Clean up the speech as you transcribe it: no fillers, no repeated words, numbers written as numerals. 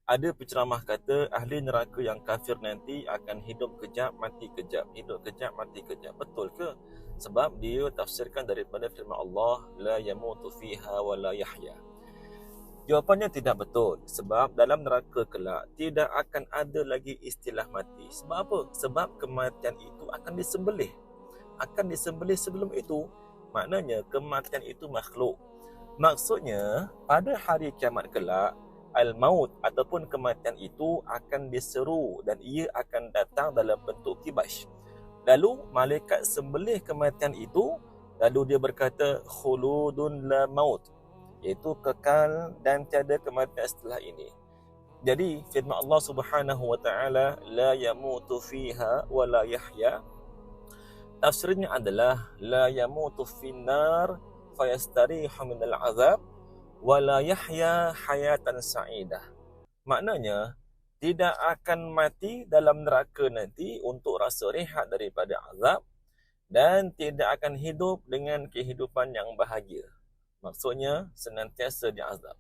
Ada penceramah kata ahli neraka yang kafir nanti akan hidup kejap, mati kejap, hidup kejap, mati kejap. Betul ke? Sebab dia tafsirkan daripada firman Allah, la yamutu fiha wa la yahya. Jawapannya tidak betul. Sebab dalam neraka kelak tidak akan ada lagi istilah mati. Sebab apa? Sebab kematian itu akan disembelih. Akan disembelih sebelum itu. Maknanya kematian itu makhluk. Maksudnya pada hari kiamat kelak, al-maut ataupun kematian itu akan diseru dan ia akan datang dalam bentuk kibash. Lalu malaikat sembelih kematian itu, lalu dia berkata khuludun la maut, iaitu kekal dan tiada kematian setelah ini. Jadi firman Allah Subhanahu wa taala, la yamutu fiha wa la yahya, tafsirnya adalah la yamutu finnar fayastarihu minal azab wa la yahya hayatan sa'idah. Maknanya tidak akan mati dalam neraka nanti untuk rasa rehat daripada azab dan tidak akan hidup dengan kehidupan yang bahagia. Maksudnya senantiasa diazab.